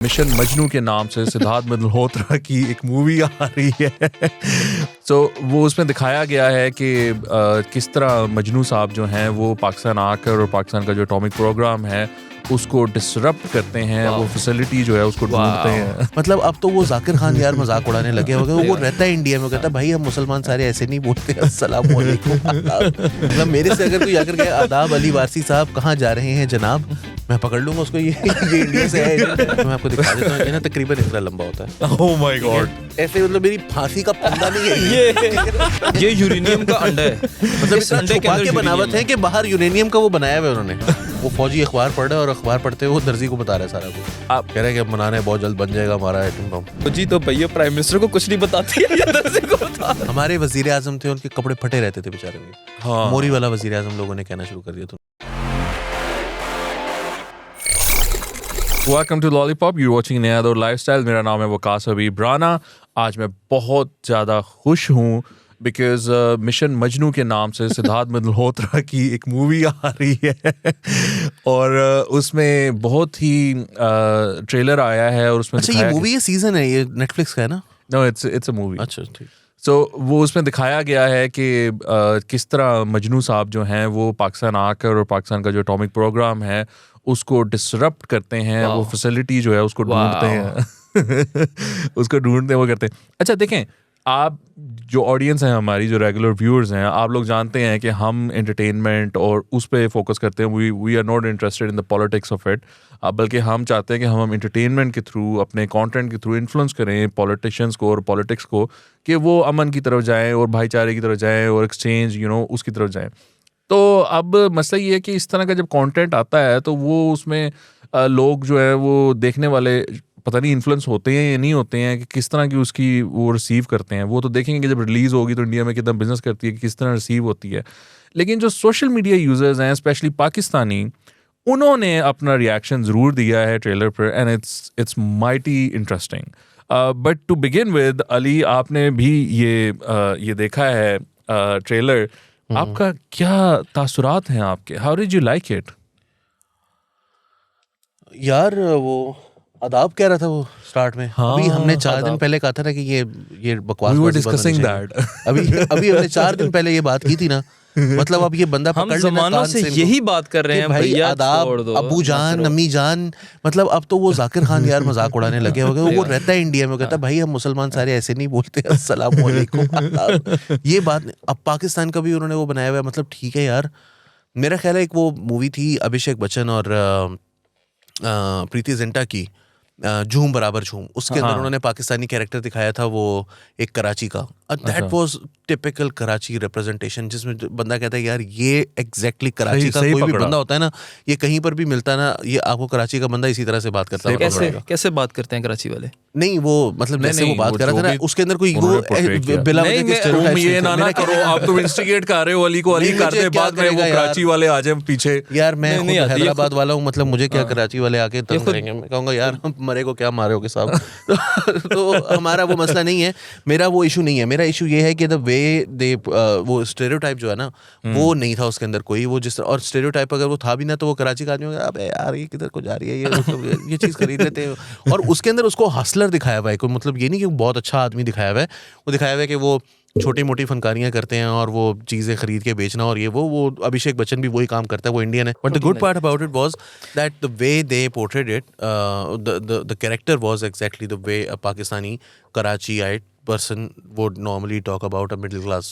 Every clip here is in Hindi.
मिशन मजनू के नाम से सिद्धार्थ मल्होत्रा की एक मूवी आ रही है। वो उसमें दिखाया गया है कि किस तरह मजनू साहब जो हैं वो पाकिस्तान आकर और पाकिस्तान का जो एटॉमिक प्रोग्राम है उसको डिसरप्ट करते हैं, वो फैसिलिटी जो है उसको ढूंढते हैं। मतलब अब तो वो जाकिर खान यार मजाक उड़ाने लगे हो गए। वो रहता है इंडिया में, कहता है भाई हम मुसलमान सारे ऐसे नहीं बोलते अस्सलाम वालेकुम। मतलब मेरे से अगर कोई आकर कहे आदाब अली वारसी साहब कहाँ जा रहे हैं जनाब, मैं पकड़ लूंगा उसको। ये इंडिया से है। मैं आपको दिखा देता हूँ, ये ना तकरीबन इतना लंबा होता है। ओह माय गॉड, ऐसे मतलब मेरी फांसी का फंदा नहीं है। ये यूरेनियम का अंडा है। मतलब इस अंडे के बनावट है कि बाहर यूरेनियम का वो बनाया हुआ है उन्होंने। वो फौजी अखबार पढ़ रहा है और अखबार पढ़ते हुए वो दर्जी को बता रहा है सारा कुछ। आप कह रहे हैं कि मनाने हैं बहुत जल्द बन जाएगा हमारा एटम बम। जी तो भैया प्राइम मिनिस्टर को कुछ नहीं बताती है, ये दर्जी को बता। हमारे वजीर आजम थे, उनके कपड़े फटे रहते थे बेचारे के। हाँ। मोरी वाला वजीर आजम लोगों ने कहना शुरू कर दिया। Welcome to lollipop, you watching नया दौर लाइफस्टाइल। मेरा नाम है वकास हबीब राना। आज मैं बहुत ज़्यादा खुश हूँ बिकॉज मिशन मजनू के नाम से सिद्धार्थ मल्होत्रा की एक मूवी आ रही है और उसमें बहुत ही ट्रेलर आया है और उसमें अच्छा ये मूवी है, सीजन है, ये नेटफ्लिक्स का है ना? No, it's a movie. अच्छा ठीक। वो उसमें दिखाया गया है कि किस तरह मजनू साहब जो हैं वो पाकिस्तान आकर और पाकिस्तान का जो एटॉमिक प्रोग्राम है उसको डिसरप्ट करते हैं, वो फैसिलिटी जो है उसको ढूंढते हैं। उसको ढूंढते हैं, वो करते हैं। अच्छा देखें, आप जो ऑडियंस है हमारी, जो रेगुलर व्यूअर्स हैं, आप लोग जानते हैं कि हम एंटरटेनमेंट और उस पर फोकस करते हैं। We are not interested in the politics of it, बल्कि हम चाहते हैं कि हम एंटरटेनमेंट के थ्रू, अपने कंटेंट के थ्रू इन्फ्लुएंस करें पॉलिटिशियंस को और पॉलिटिक्स को कि वो अमन की तरफ जाएं और भाईचारे की तरफ जाएं और एक्सचेंज उसकी तरफ जाएं। तो अब मसला ये है कि इस तरह का जब कंटेंट आता है तो वो उसमें लोग जो है वो देखने वाले पता नहीं इन्फ्लुएंस होते हैं या नहीं होते हैं कि किस तरह की उसकी वो रिसीव करते हैं। वो तो देखेंगे कि जब रिलीज़ होगी तो इंडिया में कितना बिजनेस करती है, कि किस तरह रिसीव होती है। लेकिन जो सोशल मीडिया यूजर्स हैं, स्पेशली पाकिस्तानी, उन्होंने अपना रिएक्शन ज़रूर दिया है ट्रेलर पर and it's mighty interesting. But to begin with, Ali आपने भी ये देखा है ट्रेलर, आपका क्या तासुरात हैं आपके? How did you like it? यार वो आदाब कह रहा था वो स्टार्ट में। हाँ, अभी हमने 4 दिन पहले कहा था ना कि ये बकवास We were discussing that. अभी हमने 4 दिन पहले ये बात की थी ना। मतलब अब ये बंदा हम पकड़ लेना जमानों कान से इनको यही बात कर रहे कि हैं भाई भैया, आदाब छोड़ दो, अबू जान अम्मी जान। मतलब अब तो वो जाकिर खान यार मजाक उड़ाने लगे हो गए। वो रहता है इंडिया में, कहता है भाई हम मुसलमान सारे ऐसे नहीं बोलते अस्सलाम वालेकुम आदाब। ये बात अब पाकिस्तान का भी उन्होंने वो बनाया हुआ है। मतलब ठीक है यार, मेरा ख्याल है एक वो मूवी थी अभिषेक बच्चन और प्रीति जिंटा की, झूम बराबर झूम। उसके अंदर उन्होंने पाकिस्तानी कैरेक्टर दिखाया था, वो एक कराची का। That was typical Karachi representation, जिसमें बंदा कहता है यार ये एग्जैक्टली कराची का कोई भी बंदा होता है ना, ये कहीं पर भी मिलता है ना, ये आपको कराची का बंदा इसी तरह से बात करता है। कैसे बात करते हैं कराची वाले? नहीं वो मतलब जैसे वो बात कर रहा था ना, उसके अंदर कोई बिला ये ना ना करो, आप तो इंस्टिगेट कर रहे हो अली को। अली करते बाद में वो कराची वाले आ जाए पीछे। यार मैं हैदराबाद वाला हूँ, मतलब मुझे क्या कराची वाले आके तंग करेंगे। मैं कहूँगा यार मरे को क्या मारे हो साहब। तो हमारा वो मसला नहीं है, मेरा वो इशू नहीं है। मेरा इशू ये है कि द वे दे वो स्टेरियोटाइप जो है ना वो नहीं था उसके अंदर कोई। वो जिस और स्टेरियोटाइप अगर वो था भी ना तो वो कराची का आदमी होगा, अबे यार ये किधर को जा रही है, ये चीज़ खरीद लेते हैं। और उसके अंदर उसको हसलर दिखाया हुआ है, कोई मतलब ये नहीं कि बहुत अच्छा आदमी दिखाया हुआ है। वो दिखाया हुआ है कि वो छोटी मोटी फनकारियां करते हैं और वो चीज़ें खरीद के बेचना, और ये वो अभिषेक बच्चन भी वही काम करता है, वो इंडियन है। But the good part about it was that the way they portrayed it, the character was exactly the way a Pakistani कराचीite person would normally talk about a middle class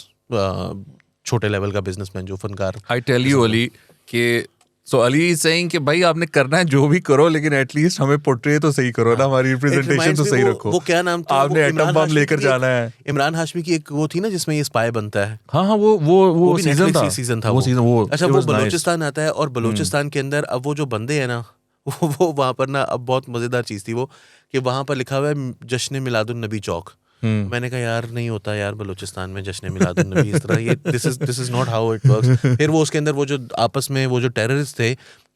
छोटे लेवल का बिजनेसमैन जो फनकार। आई टेल यू अली कि सो अली इज सेइंग कि भाई आपने करना है जो भी करो, लेकिन एटलीस्ट हमें पोर्ट्रे तो सही करो ना, हमारी रिप्रेजेंटेशन तो सही रखो। वो क्या नाम था, आपने एटम बम लेकर जाना है। इमरान हाशमी की एक वो थी ना जिसमें ये स्पाई बनता है। हाँ वो सीजन था वो अच्छा वो बलूचिस्तान आता है और बलूचिस्तान के अंदर अब वो जो बंदे हैं ना वो वहाँ पर ना, अब बहुत मजेदार चीज थी वो कि वहाँ पर लिखा हुआ है जश्न मिलादुन नबी चौक। मैंने कहा यार नहीं होता यार बलूचिस्तान में जश्न मिलादुन नबी इस तरह, ये this is not how it works. फिर वो उसके अंदर वो जो आपस में वो जो टेररिस्ट थे,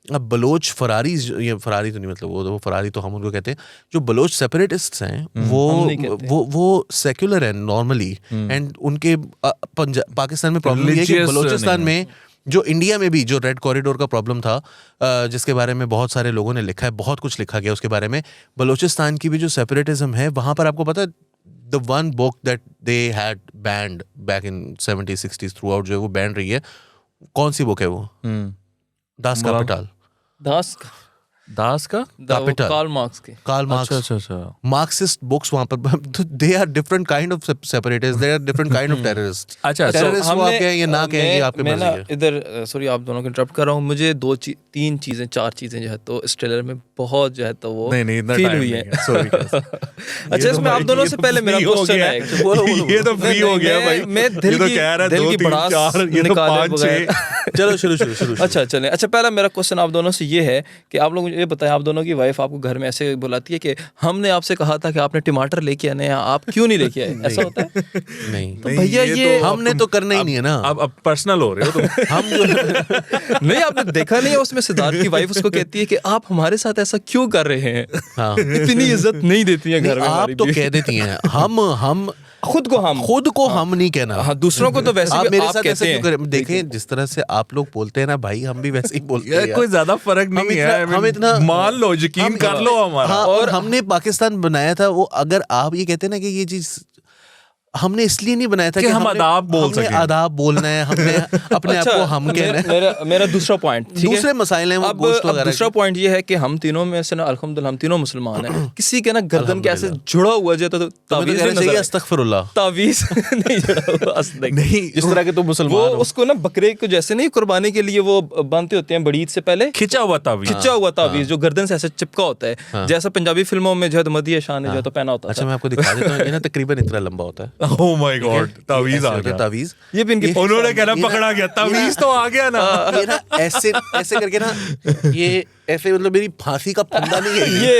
अब बलोच फरारी, ये फरारी तो नहीं मतलब वो फरारी तो हम उनको कहते हैं, जो बलोच सेपरेटिस्ट्स हैं वो सेक्युलर हैं नॉर्मली, एंड उनके पाकिस्तान में प्रॉब्लम ये है कि बलोचिस्तान में जो इंडिया में भी जो रेड कॉरिडोर का प्रॉब्लम था, जिसके बारे में बहुत सारे लोगों ने लिखा है, बहुत कुछ लिखा गया उसके बारे में, बलूचिस्तान की भी जो सेपरेटिज्म है वहाँ पर, आपको पता है the one book that they had banned back in 70s 60s throughout जो है वो बैन रही है, कौन सी बुक है वो? दास कैपिटल। दास का कैपिटल, कार्ल मार्क्स की। Karl Marx. अच्छा मार्क्सिस्ट बुक्स वहां पर, they are different kind of separatist, they are different kind of terrorist. अच्छा, टेररिस्ट वो आप कहें या ना कहें, ये आपके मर्जी है। इधर सॉरी आप दोनों को इंटरप्ट कर रहा हूँ, मुझे 3 चीजें 4 चीजें जो है तो इस ट्रेलर में बहुत जो है तो वो फील हुई है। अच्छा, इसमें आप दोनों से पहले मेरा क्वेश्चन है, ये तो फ्री हो गया भाई, मैं दिल की भड़ास निकाले बगैर। चलो शुरू। अच्छा चलें। अच्छा, पहला मेरा क्वेश्चन आप दोनों से ये है कि आप लोग मुझे ये बताएं, आप दोनों की वाइफ आपको घर में ऐसे बुलाती है कि हमने आपसे कहा था कि आपने टमाटर लेके आने हैं, आप क्यों नहीं लेके आए, ऐसा होता है? नहीं तो भैया ये हमने तो करना ही नहीं है ना। अब पर्सनल हो रहे हो तुम। हम जो नहीं, आपने देखा नहीं है उसमें सिद्धार्थ की वाइफ उसको कहती है कि आप हमारे साथ ऐसा क्यों कर रहे हैं? हाँ, इतनी इज्जत नहीं देती है घर में। आप तो कह देती हैं, हम खुद को हम नहीं कहना। हाँ, दूसरों को तो वैसे आप भी मेरे आप साथ ऐसा कहते क्यों हैं। करें? देखें, जिस तरह से आप लोग बोलते हैं ना भाई, हम भी वैसे ही बोलते हैं। कोई ज्यादा फर्क नहीं है, हम इतना मान लो, यकीन कर लो हमारा। हाँ, और हमने पाकिस्तान बनाया था वो, अगर आप ये कहते हैं ना कि ये चीज हमने इसलिए नहीं बनाया था कि हम आदाब बोल सकें। आदाब बोलना है, हमने अपने आप को हम कहना है। मेरा दूसरा पॉइंट, दूसरे मसाइल हैं वो गोश्त वगैरह। दूसरा पॉइंट ये है कि हम तीनों में से ना अल्हम्दुलिल्लाह हम तीनों मुसलमान हैं, किसी के ना गर्दन के ऐसे जुड़ा हुआ जो तो तावीज़ नहीं नजर, अस्तगफिरुल्लाह, तावीज़ नहीं जुड़ा हुआ, नहीं, जिस तरह के तुम मुसलमान वो हो। उसको ना बकरे को जैसे नहीं कुर्बानी के लिए वो बांधते होते हैं बड़ी ईद से पहले, खिंचा हुआ तावीज़ जो गर्दन से ऐसे चिपका होता है, जैसा पंजाबी फिल्मों में जो है मदीह शाह ने जो है तो पहना होता है। अच्छा, मैं आपको दिखा देता हूँ, ये ना तकरीबन इतना लंबा होता है। ओह माय गॉड, तावीज़ आ गया। तावीज़ ये भी इनकी उन्होंने कहना पकड़ा गया, तावीज़ तो आ गया ना। ये ना ऐसे करके ना, ये ऐसे मतलब मेरी फांसी का फंदा नहीं है ये।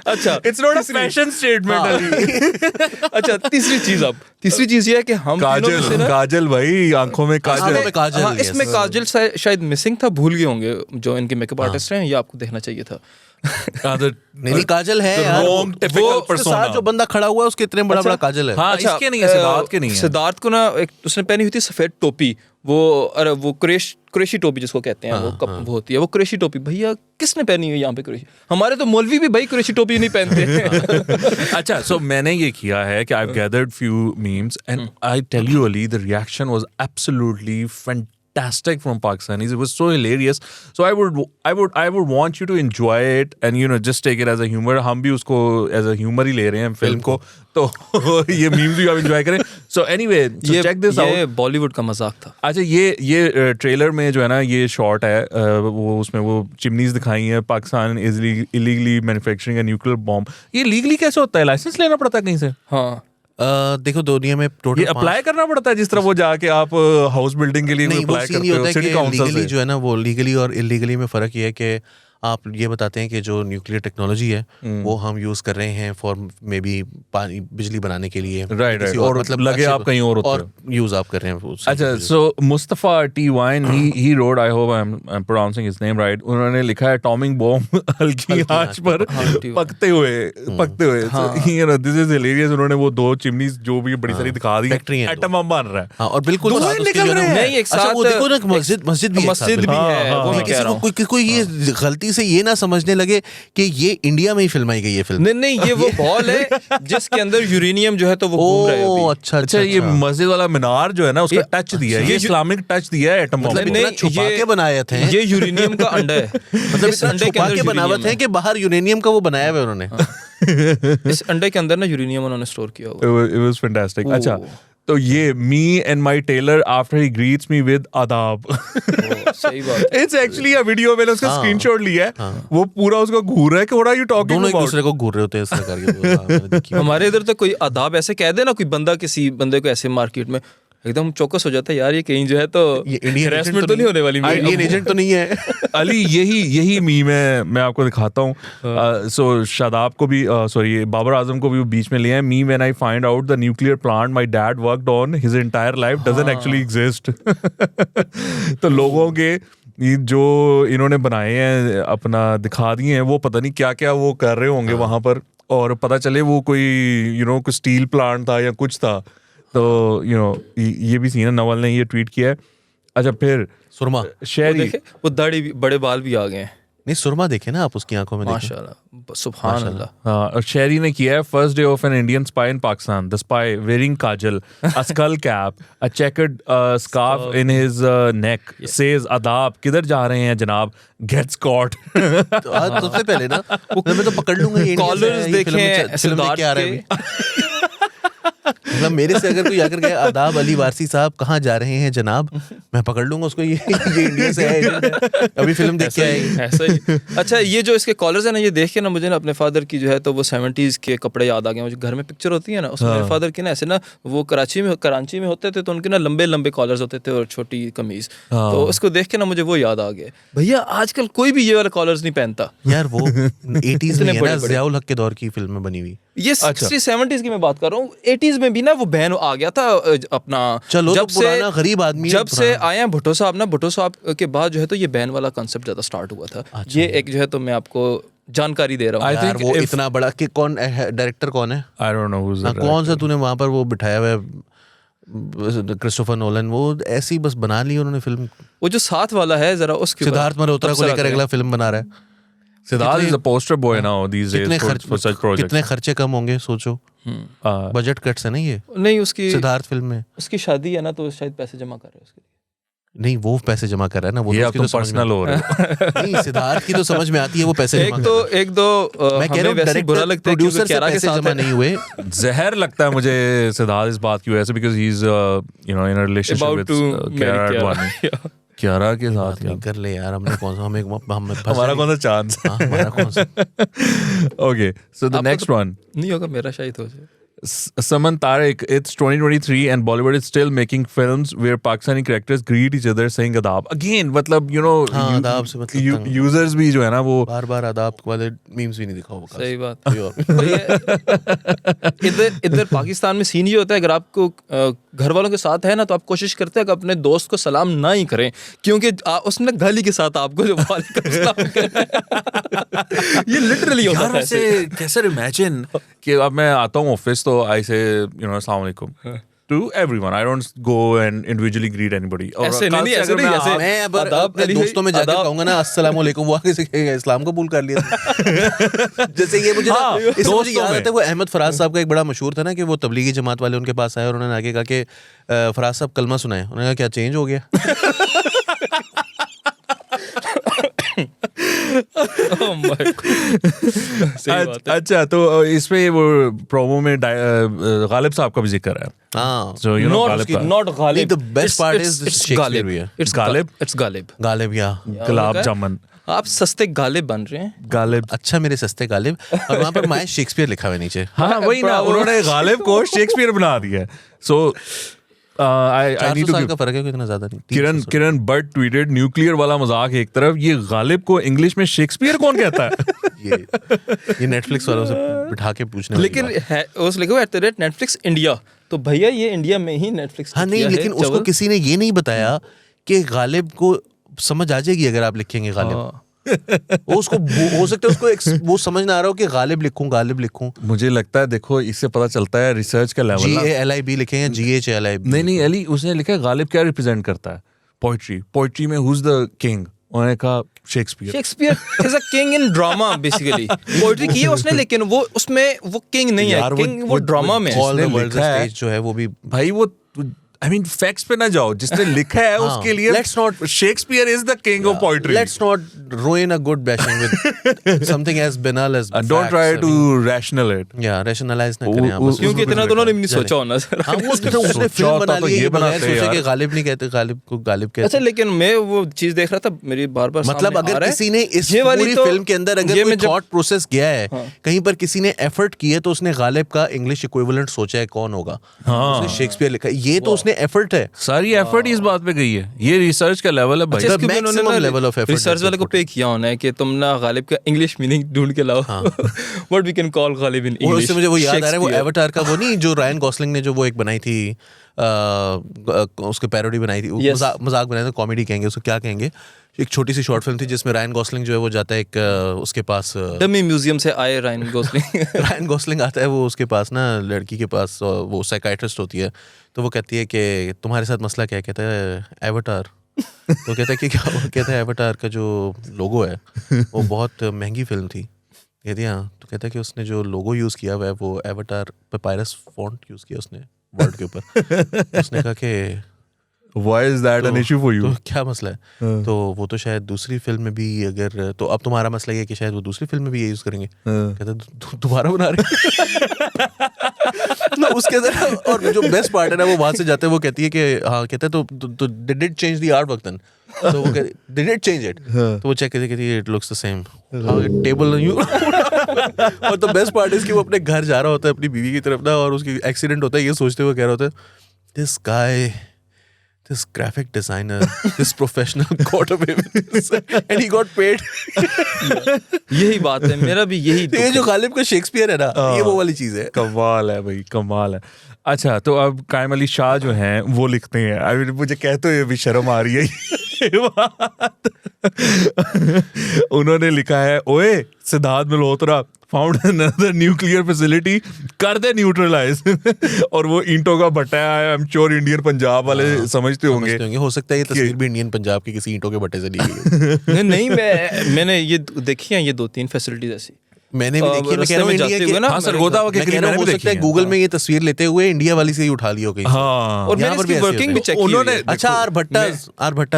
अच्छा, it's not a fashion statement. अच्छा, तीसरी चीज ये है कि हम काजल भाई, आंखों में काजल। हाँ, इसमें काजल शायद मिसिंग था, भूल गए होंगे जो इनके मेकअप आर्टिस्ट हैं, ये आपको देखना चाहिए था। नहीं, काजल है यार, वो साथ जो बंदा खड़ा हुआ है उसके इतने बड़ा काजल है। हाँ, इसके नहीं है, सिद्धार्थ के नहीं है। सिद्धार्थ को ना एक उसने पहनी हुई थी सफेद टोपी, वो कुरैशी टोपी जिसको कहते हैं, वो होती है वो कुरैशी टोपी। भैया किसने पहनी हुई यहाँ पे कुरैशी? हमारे तो मौलवी भी भाई कुरैशी टोपी नहीं पहनते। अच्छा, सो मैंने ये किया है कि I've gathered few memes and I tell you Ali, the reaction was absolutely fantastic from Pakistanis. It was so hilarious. So I would want you to enjoy it and just take it as a humor. हम भी उसको as a humor ही ले रहे हैं फिल्म को, तो ये मीम्स भी आप enjoy करें. So anyway, so check this out. ये बॉलीवुड का मजाक था। अच्छा, ये ट्रेलर में जो है ना, ये शॉट है, वो उसमें वो चिमनीज दिखाई हैं, Pakistan is illegally manufacturing a nuclear bomb. ये लीगली कैसे होता है? लाइसेंस लेना पड़ता है कहीं से? हाँ, देखो दुनिया में टोटल ये अप्लाई करना पड़ता है, जिस तरह वो जाके आप हाउस बिल्डिंग के लिए अप्लाई करते हो सिटी काउंसिल से। जो है ना, वो लीगली और इलीगली में फर्क ये है कि आप ये बताते हैं कि जो न्यूक्लियर टेक्नोलॉजी है वो हम यूज कर रहे हैं फॉर मे बी पानी बिजली बनाने के लिए, राइट, और मतलब लगे आप कहीं और होते हो, यूज आप कर रहे हैं। अच्छा, सो मुस्तफा टी वाइन ही रोड, I hope I am pronouncing his name right, उन्होंने लिखा है एटॉमिक बॉम्ब हल्की आंच पर पकते हुए दिस इज हिलेरियस। उन्होंने वो 2 चिमनी जो भी बड़ी सारी दिखा दी, एटम बम बन रहा है और बिल्कुल निकल रहे हैं एक साथ। वो देखो ना, मस्जिद भी है, वो मैं कह रहा हूं, कोई ये गलती से ये ना समझने लगे कि ये इंडिया में ही फिल्माई गई है फिल्म। नहीं, ये वो बॉल है जिसके अंदर यूरेनियम जो है तो वो घूम रहा है। अच्छा, ये मस्जिद वाला मीनार जो है ना, उसका टच दिया है, ये इस्लामिक टच दिया है एटम बम। नहीं, छुपा के बनाए थे, ये यूरेनियम का अंडा है, मतलब इस अंडे के अंदर बनावट है कि बाहर यूरेनियम का वो बनाया हुआ है उन्होंने। इस अंडे के अंदर ना यूरेनियम उन्होंने स्टोर किया हुआ। It was fantastic. अच्छा, तो ये me and my tailor after he greets me with आदाब। सही बात। इट्स एक्चुअली अ वीडियो, मैंने उसका स्क्रीनशॉट लिया है, वो पूरा उसको घूर रहा है कि what are you talking about. दोनों एक दूसरे को घूर रहे होते हैं इस प्रकार के। हमारे इधर तो कोई आदाब ऐसे कह दे ना, कोई बंदा किसी बंदे को ऐसे मार्केट में, एकदम चौकस हो जाता है यार, ये कहीं जो है तो हैरेसमेंट तो नहीं होने वाली, इंडियन एजेंट तो नहीं है। अली, यही मीम है, मैं आपको दिखाता हूँ। सो शादाब को भी, सॉरी बाबर आजम को भी बीच में लिया है। Me when I find out the nuclear plant my dad worked on his entire life doesn't actually exist. तो लोगों के जो इन्होंने बनाए हैं, अपना दिखा दिए हैं, वो पता नहीं क्या क्या वो कर रहे होंगे वहां पर, और पता चले वो कोई कोई स्टील प्लांट था या कुछ था। तो ये भी सीन है, नवल ने ये ट्वीट किया है अच्छा फिर सुरमा शेरी देखे वो दाढ़ी बड़े बाल भी आ गए हैं नहीं, सुरमा देखे ना आप उसकी आंखों में, देखे माशाल्लाह सुभान अल्लाह. हाँ, और शेरी ने किया है first day of an Indian spy in Pakistan the spy wearing kajal a skull cap a checkered scarf in his neck says अदाब किधर जा रहे हैं जनाब गेट्स कॉट. तो आज सबसे पहले ना मैं तो पकड़ लूंगा ये कॉलर्स देखें फिल्म क्या आ रहा है अभी. मतलब मेरे से अगर कोई आकर गया आदाब अली वारसी साहब कहाँ जा रहे हैं जनाब, मैं पकड़ लूंगा उसको, ये इंडिया से है, अभी फिल्म देख के आएगी. ऐसा ही. अच्छा ये जो इसके कॉलर्स है ना, ये देख के ना मुझे ना अपने फादर की जो है तो वो 70s के कपड़े याद आ गए. मुझे घर में पिक्चर होती है ना, उसमें मेरे फादर की ना ऐसे ना वो कराची में होते थे तो उनके ना लंबे लंबे कॉलर्स होते थे और छोटी कमीज. तो उसको देख के ना मुझे वो याद आ गया. भैया आजकल कोई भी ये वाला कॉलर्स नहीं पहनता यार. वो 80s में है ना, ज़ियाउल हक के दौर की फिल्म में बनी हुई. ये 60-70s की मैं बात कर रहा हूँ. 80s में भी ना वो बैन आ गया था अपना. चलो जब तो पुराना गरीब आदमी जब से आए हैं भुट्टो साहब ना, भुट्टो साहब के बाद जो है तो ये बैन वाला कांसेप्ट ज्यादा स्टार्ट हुआ था. ये एक जो है तो मैं आपको जानकारी दे रहा हूँ. यार वो इतना बड़ा कि कौन डायरेक्टर कौन है, आई डोंट नो हु कौन सा तूने वहां पर वो बिठाया हुआ है क्रिस्टोफर नोलन, वो ऐसी बस बना ली उन्होंने फिल्म. वो जो साथ वाला है जरा उसके सिद्धार्थ मल्होत्रा को लेकर अगला फिल्म बना रहा है. Siddharth is a poster boy now these days for such projects. कितने खर्चे कम होंगे सोचो. बजट कट्स है ना ये. नहीं उसकी सिद्धार्थ फिल्म में उसकी शादी है ना, तो शायद पैसे जमा कर रहे हैं उसके लिए. नहीं वो पैसे जमा कर रहा है ना, वो ये तो अब तो पर्सनल हो रहा है. नहीं सिद्धार्थ की तो समझ में आती है वो पैसे जमा कर. एक दो मैं कह रहा हूँ डायरेक्टर बुरा लगता है प्रोड्यूसर से पैसे जमा नहीं हुए. जहर लगता है मुझे सिद्धार्थ इस बात की वजह से, because he is you know in a relationship with Kiara Advani. Kiara के साथ नहीं कर ले यार, हमने कौन सा हमारा कौन सा चांस. हमारा कौन सा. Okay, so the next one. नहीं होगा मेरा शायद हो जाए. Saman Tariq, it's 2023 and Bollywood is still making films where Pakistani characters greet each other saying adab. Again, मतलब you know आदाब से मतलब users भी जो है ना वो बार आदाब वाले मीम्स भी नहीं दिखाओ. सही बात. इधर पाकिस्तान में सीन ये होता है, अगर आपको घर वालों के साथ है ना तो आप कोशिश करते हैं कि अपने दोस्त को सलाम ना ही करें, क्योंकि उसने गाली के साथ आपको जो वालेकुम सलाम करना है. ये लिटरली होता है. ऐसे कैसे इमेजिन कि अब मैं आता हूँ ऑफिस तो आई से यू नो अस्सलाम वालेकुम to everyone. I don't go and individually greet anybody. ऐसे नहीं ऐसे नहीं ऐसे. मैं अगर अपने दोस्तों में जाकर कहूंगा ना अस्सलाम वालेकुम, वो आगे से कहेगा इस्लाम कबूल कर लिया. जैसे ये मुझे इससे मुझे याद आता है वो अहमद फराज साहब का एक बड़ा मशहूर था ना कि वो तबलीगी जमात वाले उनके पास आए और उन्होंने आगे कहा कि फराज साहब कलमा सुनाए. उन्होंने कहा क्या चेंज हो गया. अच्छा तो इसमें वो प्रोमो में गालिब साहब का भी जिक्र है. So you know not Ghalib. The best part is Shakespeare. It's Ghalib. Ghalib या गुलाब जामुन. आप सस्ते गालिब बन रहे हैं. गालिब. अच्छा मेरे सस्ते गालिब. और वहाँ पर माय शेक्सपियर लिखा हुआ है नीचे. हाँ वही ना, उन्होंने गालिब को शेक्सपियर बना दिया. So I need to साल का फर्क है, इतना ज्यादा नहीं. किरण बट ट्वीटेड न्यूक्लियर वाला मजाक एक तरफ, ये गालिब को इंग्लिश में शेक्सपियर कौन कहता है. ये नेटफ्लिक्स वालों से बिठा के पूछने. लेकिन उस लिखो @Netflix इंडिया, तो भैया ये इंडिया में ही नेटफ्लिक्स. हाँ नहीं, लेकिन उसको किसी ने ये नहीं बताया कि गालिब को समझ आ जाएगी अगर आप लिखेंगे गालिब. वो उसको हो सकता है उसको वो समझ ना आ रहा हो कि गालिब लिखूं. मुझे लगता है देखो इससे पता चलता है रिसर्च का लेवल. GALIB लिखे हैं GHALIB. नहीं अली उसने लिखा है गालिब क्या रिप्रेजेंट करता है. पोइट्री में हु इज द किंग. उन्होंने कहा Shakespeare is a king in drama basically. Poetry की है उसने, लेकिन वो उसमें वो किंग नहीं है. किंग वो ड्रामा में ऑल द वर्ल्ड स्टेज जो है वो भी भाई वो I mean facts पे ना जाओ, जिसने लिखा है उसके लिए let's not Shakespeare is the king of poetry. Let's not ruin a good bashing with something as banal as and don't try to rational it. Yeah, rationalize ना करें आप. क्योंकि इतना तो उन्होंने नहीं सोचा होना सर. हाँ उसने फिल्म बना ली है बगैर सोचे कि गालिब नहीं कहते, गालिब को गालिब कहते. अच्छा लेकिन मैं वो चीज देख रहा था मेरी बार-बार मतलब अगर किसी ने इस पूरी फिल्म के अंदर अगर कोई थॉट प्रोसेस गया है कहीं पर, किसी ने एफर्ट किया तो उसने गालिब का इंग्लिश इक्विवेलेंट सोचा है कौन होगा. उसने शेक्सपियर लिखा, ये तो उसने एफर्ट है. सारी एफर्ट इस बात पे गई है. ये रिसर्च का लेवल है भाई. रिसर्च वाले को पे किया होना है कि तुम ना गालिब का इंग्लिश मीनिंग ढूंढ के लाओ. What we can call Ghalib in English. उससे मुझे वो याद आ रहा है वो एवाटार का वो नहीं जो रायन गॉसलिंग ने जो वो एक बनाई थी उसके पैरोडी बनाई थी. मजाक बनाया था, कॉमेडी कहेंगे उसको, क्या कहेंगे. एक छोटी सी शॉर्ट फिल्म थी जिसमें रायन गॉसलिंग जो है वो जाता है एक उसके पास डमी म्यूजियम से आए रायन गॉसलिंग आता है वो उसके पास ना लड़की के पास, वो साइकाइट्रिस्ट होती है तो वो कहती है कि तुम्हारे साथ मसला क्या है. कहता है एवाटार. तो कहता है कि क्या, वो कहता है एवाटार का जो लोगो है वो बहुत महंगी फिल्म थी। कहती है हाँ। तो कहता है कि उसने जो लोगो यूज़ किया हुआ है वो एवाटार पैपायरस फॉन्ट यूज़ किया उसने वर्ड के ऊपर। उसने कहा कि Why is that an issue for you? तो क्या मसला है? तो वो तो शायद दूसरी फिल्म में भी अगर, तो अब तुम्हारा मसला ये है कि शायद वो दूसरी फिल्म में भी ये यूज करेंगे। कहता दोबारा बना रहे तो उसके अंदर, और जो बेस्ट पार्ट है ना वो वहां से जाते हैं, वो कहती है कि हाँ, कहता है तो did it change the art वक्तन? तो वो कहती did it change it? तो वो चेक कहती है it looks the same. Table you और तो बेस्ट पार्ट है कि वो अपने घर जा रहा होता है अपनी बीवी की तरफ ना, और उसकी एक्सीडेंट होता है, ये सोचते हुए कह रहा होता है this guy, this graphic designer, this professional got away with this and he got paid. यही बात है, मेरा भी यही दुख ये जो गालिब का शेक्सपियर है ना, ये वो वाली चीज है। कमाल है भाई, कमाल है। अच्छा, तो अब कायम अली शाह जो हैं वो लिखते हैं, आई मीन मुझे कहते हुए भी शर्म आ रही है ये बात। उन्होंने लिखा है, ओए Siddharth Malhotra found another nuclear facility, कर दे न्यूट्रलाइज। और वो ईंटों का भट्टा है, I am sure Indian Punjab वाले समझते होंगे। हो सकता है ये तस्वीर भी इंडियन पंजाब की किसी ईंटों के भट्टे से ली गई है। नहीं, मैंने ये देखी है, ये 2-3 फैसिलिटीज ऐसी मैंने भी देखी है। मैं कह रहा हूँ इंडिया के हाँ, सरगोदा के करीब मैंने हो भी सकता है देखी गूगल में ये तस्वीर लेते हुए इंडिया वाली से ही उठा ली हो गई। हाँ, और मैंने इसकी वर्किंग भी चेक की उन्होंने। अच्छा, are Bhattas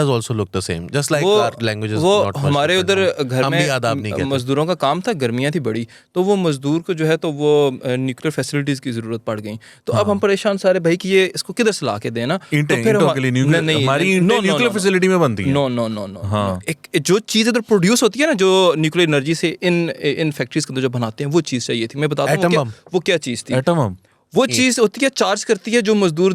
also look the same just like our languages. वो हमारे उधर घर में मजदूरों का काम था, गर्मियां थी बड़ी, तो वो मजदूर को जो है तो वो न्यूक्लियर फैसिलिटीज की जरूरत पड़ गई। तो अब हम परेशान सारे भाई कि ये इसको किधर से ला के देना, तो फिर हमारी न्यूक्लियर फैसिलिटी में बनती है। नो, एक जो चीज इधर प्रोड्यूस होती है ना, जो न्यूक्लियर एनर्जी से इन फैक्ट्रीज के अंदर जो बनाते हैं, वो चीज चाहिए थी। मैं बताता हूँ वो क्या चीज थी। एटम बम वो चीज होती है, चार्ज करती है जो मजदूर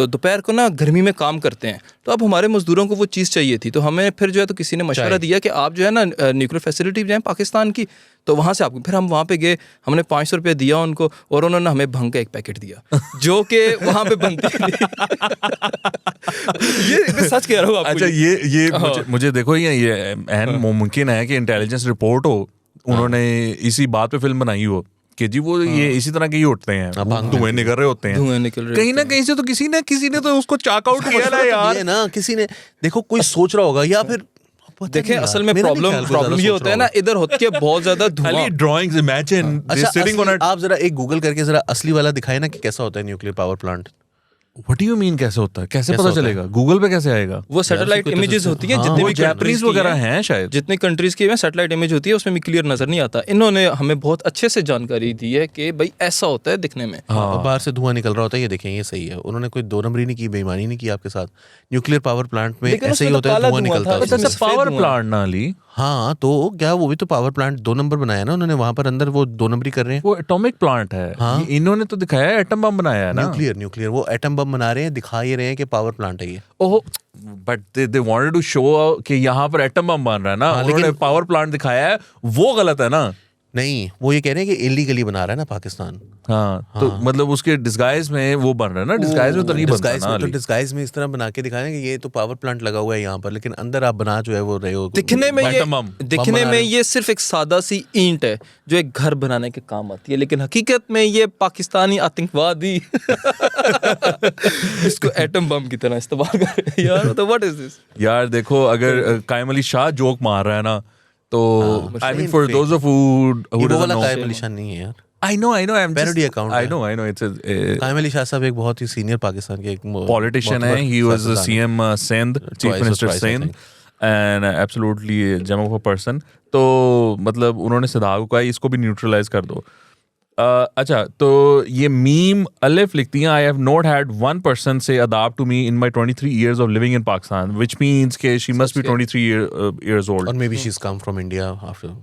दोपहर को ना गर्मी में काम करते हैं। तो अब हमारे मजदूरों को वो चीज़ चाहिए थी, तो हमें फिर जो है तो किसी ने मशवरा दिया कि आप जो है ना न्यूक्लियर फैसिलिटी जो है पाकिस्तान की, तो वहाँ से आपको, फिर हम वहाँ पे गए, हमने 500 रुपये दिया उनको, और उन्होंने हमें भंग का एक पैकेट दिया जो कि वहाँ पे बनती थी। ये मैं सच कह रहा हूँ आपको। अच्छा, ये मुझे देखो, ये मुमकिन है कि इंटेलिजेंस रिपोर्ट हो, उन्होंने इसी बात पे फिल्म बनाई हो कि जी वो ये इसी तरह के ही उठते हैं, धुएं निकल रहे होते हैं, धुएं निकल रहे कहीं ना कहीं से, तो किसी ने तो उसको चॉक आउट किया ना यार, ना किसी ने, देखो कोई सोच रहा होगा, या फिर देखें असल में प्रॉब्लम ये होता है ना, इधर होती है बहुत ज्यादा धुआं। Drawings imagine sitting on it. आप जरा एक गूगल करके जरा असली वाला दिखाए ना कि कैसा होता है nuclear power plant. What do you mean कैसे होता है, कैसे पता चलेगा, गूगल पे कैसे आएगा? वो सैटेलाइट इमेजेस होती हैं, जितने भी जापानीज वगैरह हैं शायद, जितने कंट्रीज की सैटेलाइट इमेज होती है, उसमें भी क्लियर नजर नहीं आता। इन्होंने हमें बहुत अच्छे से जानकारी दी है कि भाई ऐसा होता है दिखने में। बाहर से धुआं निकल रहा होता है, ये देखें, ये सही है। उन्होंने कोई दो नंबरी नहीं की, बेईमानी नहीं की आपके साथ। न्यूक्लियर पावर प्लांट में ऐसे ही होता है, धुआं निकलता है। पावर प्लांट ना ली, हाँ, तो क्या वो भी तो पावर प्लांट 2 नंबर बनाया ना उन्होंने, वहां पर अंदर वो 2 नंबरी कर रहे हैं। वो एटॉमिक प्लांट है। हाँ? इन्होंने तो दिखाया है एटम बम बनाया है ना। न्यूक्लियर वो एटम बम बना रहे हैं, दिखा ये रहे हैं कि पावर प्लांट है ये। Oh, but they wanted to show कि यहाँ पर एटम बम बन रहा है ना, उन्होंने पावर प्लांट दिखाया है, वो गलत है ना। नहीं, वो ये कह रहे हैं कि इलीगली बना रहा है ना पाकिस्तान। हाँ, तो मतलब उसके डिस्गाइज में वो बन रहा है ना, डिस्गाइज में तो नहीं बनता ना। तो डिस्गाइज में इस तरह बना के दिखाएं कि ये तो पावर प्लांट लगा हुआ है यहाँ पर, लेकिन अंदर आप बना जो है वो रहे हो। दिखने में ये सिर्फ एक सादा सी ईंट है जो एक घर बनाने के काम आती है, लेकिन हकीकत में ये पाकिस्तानी आतंकवादी इसको एटम बम की तरह इस्तेमाल कर रहे हैं यार। तो व्हाट इज दिस यार? देखो, अगर कायम अली शाह जोक मार रहा है ना, तो I mean for those of who doesn't know, कायम अली शाह नहीं है यार। I know. I'm parody account. I know. It's कायम अली शाह साहब एक बहुत ही सीनियर पाकिस्तान के एक politician है. He was CM Sindh, Chief Minister Sindh, and absolutely gem of a person. तो मतलब उन्होंने सिद्धार्थ को कहा इसको भी न्यूट्रलाइज कर दो। अच्छा, तो ये मीम अलिफ लिखती हैं, I have not had one person say adapt to me in my 23 years of living in Pakistan, which means कि she must be 23 years old. Or maybe she's come from India after.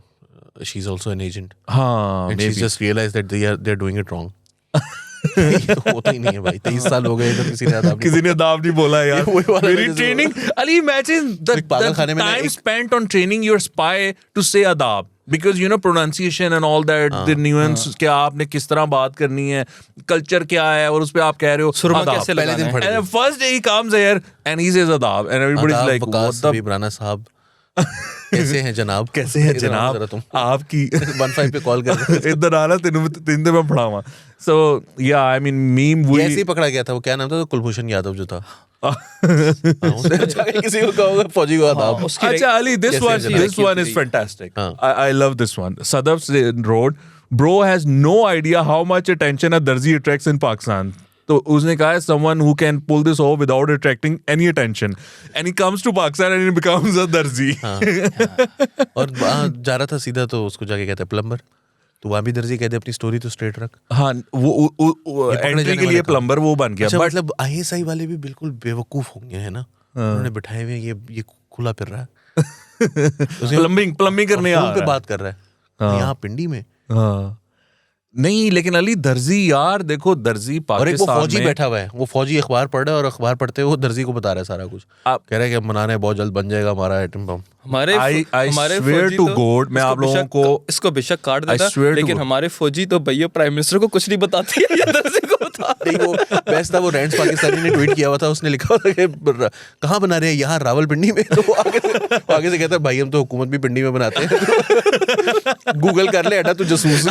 She's also an agent. हाँ, and she's just realized that they're doing it wrong. होता ही नहीं है भाई, 23 साल हो गए तो किसी ने अदाब नहीं बोला यार। मेरी training, Ali imagine the time spent on training your spy to say अदाब, because you know pronunciation and all that, the nuance, क्या आपने किस तरह बात करनी है, कल्चर क्या है, और उस पे आप कह रहे हो सुरमा कैसे लगाना है। And first day he comes here and he says अदाब and everybody's like what the इब्राना साहब कैसे हैं जनाब, कैसे हैं जनाब, तुम आपकी 15 पे कॉल कर इधर आना, 3 दिन में पढ़ावा। So yeah, I mean meme वो ऐसे ही पकड़ा गया था। वो क्या नाम था, तो कुलभूषण यादव जो था, उससे अच्छा कि किसी को कहोगे फौजी को आदाब। अच्छा Ali, this one is fantastic. I love this one. Sadaf wrote, bro has no idea how much attention a darzi attracts in Pakistan. तो उसने कहा है someone who can pull this off without attracting any attention, and he comes to Pakistan and he becomes a darzi. और जा रहा था सीधा तो उसको जाके कहते हैं प्लम्बर, तो वहाँ भी दर्जी कहते अपनी स्टोरी तो स्ट्रेट रख। हाँ, वो एंट्री के लिए प्लम्बर वो बन गया। अच्छा, मतलब ISI वाले भी बिल्कुल बेवकूफ होंगे, है ना? उन्होंने बिठाए हुए ये खुला फिर रहा है, प्लम्बिंग करने पे बात कर रहा है यहाँ पिंडी में। नहीं, लेकिन अली दर्जी यार देखो, दर्जी पाकिस्तान और एक वो फौजी बैठा हुआ है, वो फौजी अखबार पढ़ रहा है और अखबार पढ़ते हुए वो दर्जी को बता रहा है सारा कुछ। आप कह रहे हैं कि मनाने बहुत जल्द बन जाएगा हमारा एटम बम। हमारे स्वेयर टू गॉड, मैं आप लोगों को इसको बेशक काट देता, लेकिन हमारे फौजी तो भैया प्राइम मिनिस्टर को कुछ नहीं बताती है, ये दर्जी को बता। नहीं, वो बेस्ट था, वो रैंड्स पाकिस्तानी ने ट्वीट किया हुआ था, उसने लिखा हुआ था कि कहाँ बना रहे हैं, यहाँ रावलपिंडी में। तो आगे से कहता है भाई हम तो हुकूमत भी पिंडी में बनाते हैं, गूगल कर ले, तू जसूस।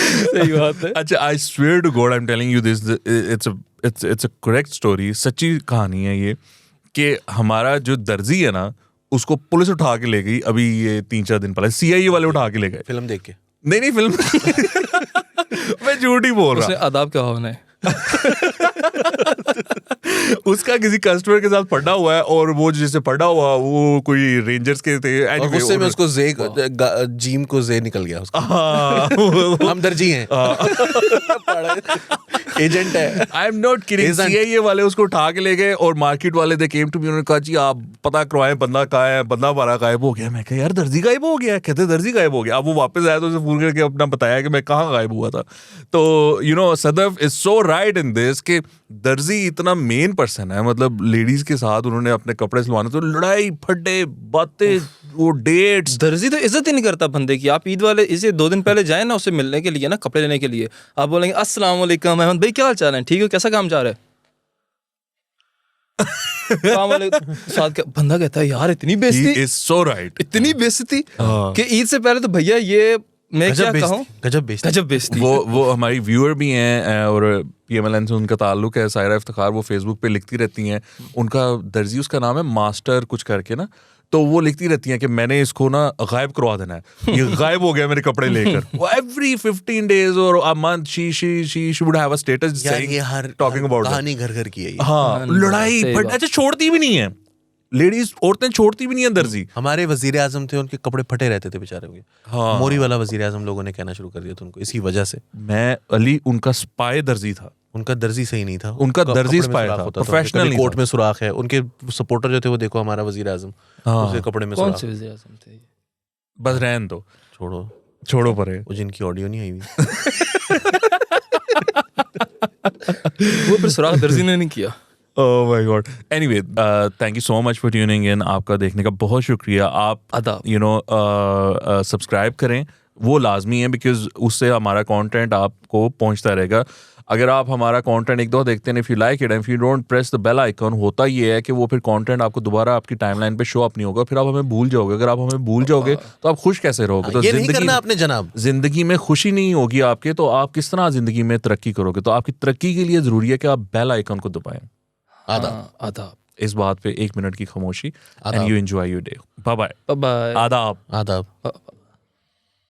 सही बात है। अच्छा, I swear to God, I'm telling you this, it's a correct story, सच्ची कहानी है ये, कि हमारा जो दर्जी है ना, उसको पुलिस उठा के ले गई अभी ये 3-4 दिन पहले, CIA वाले उठा के ले गए। फिल्म देख के? नहीं फिल्म मैं झूठ ही बोल रहा। उसने आदाब क्या होना है उसका किसी कस्टमर के साथ पड़ा हुआ है, और वो जिससे पड़ा हुआ वो कोई रेंजर्स के थे, और गुस्से में उसको जीम को जे निकल गया उसका। हम दर्जी हैं, एजेंट है। I am not kidding, CIA वाले उसको उठा के ले गए, और मार्केट वाले दे केम टू मी, उन्होंने कहा जी आप पता करवाएं बंदा कहाँ है, बंदा हमारा गायब हो गया। मैं कहा यार दर्जी गायब हो गया, कहते दर्जी गायब हो गया। अब वो वापस आया तो उसे फोन करके अपना बताया कि मैं कहाँ गायब हुआ था। तो you know Sadaf is so right in this कि दर्जी इतना मेन पर्सन है, मतलब लेडीज के साथ उन्होंने अपने कपड़े सिलवाने, तो लड़ाई फड्डे बातें, वो डेट्स। दर्जी तो इज्जत ही नहीं करता बंदे की। आप ईद वाले इसे 2 दिन पहले जाए ना उसे मिलने के लिए ना, कपड़े लेने के लिए, आप बोलेंगे अस्सलाम वालेकुम अहमद भाई क्या हाल चाल है, ठीक है, कैसा काम जा रहा है? साथ बंदा कहता है यार इतनी बेइज्जती, He is so right, इतनी बेइज्जती कि ईद से पहले तो भैया ये मैं क्या कहूँ, गजब बेइज्जती। वो हमारी व्यूअर भी हैं और PMLN से उनका ताल्लुक है, सायरा इफ्तिखार, वो फेसबुक पे लिखती रहती हैं। उनका दर्जी, उसका नाम है मास्टर कुछ करके ना, तो वो लिखती रहती हैं कि मैंने इसको ना गायब करवा देना है, ये गायब हो गया मेरे कपड़े लेकर। वो एवरी 15 days और a month she should have a status saying, talking about कहानी घर की है। हाँ, लड़ाई अच्छा छोड़ती भी नहीं है लेडीज, औरतें छोड़ती भी नहीं है दर्जी। हमारे वजीर आजम थे, उनके कपड़े फटे रहते थे बेचारे के। हाँ, मोरी वाला वजीर आजम लोगों ने कहना शुरू कर दिया था उनको इसी वजह से। मैं अली उनका स्पाई दर्जी था, उनका दर्जी सही नहीं था, उनका दर्जी स्पाई था, प्रोफेशनल। कोर्ट में सुराख है, उनके सपोर्टर जो थे वो देखो हमारा वजीर आजम, उसके कपड़े में कौन से वजीर आजम थे? बस रहन दो, छोड़ो परे, वो जिनकी ऑडियो नहीं आई हुई वो फिर सुराख दर्जी ने नहीं किया। Oh my God. Anyway, thank you so much for tuning in. आपका देखने का बहुत शुक्रिया। आप सब्सक्राइब करें, वो लाजमी है, बिकॉज उससे हमारा कंटेंट आपको पहुंचता रहेगा। अगर आप हमारा कंटेंट एक दो देखते हैं, if you like it and if you don't press the bell icon, होता ये है कि वो फिर कंटेंट आपको दोबारा आपकी टाइमलाइन पे शो अप नहीं होगा, फिर आप हमें भूल जाओगे। अगर आप हमें भूल जाओगे तो आप खुश कैसे रहोगे? तो ये नहीं करना आपने जनाब। जिंदगी में खुशी नहीं होगी आपके, तो आप किस तरह जिंदगी में तरक्की करोगे? तो आपकी तरक्की के लिए जरूरी है कि आप बेल आइकन को दबाएं। आदाब। इस बात पे 1 मिनट की खामोशी, and you enjoy your day. Bye bye. Bye. आदाब।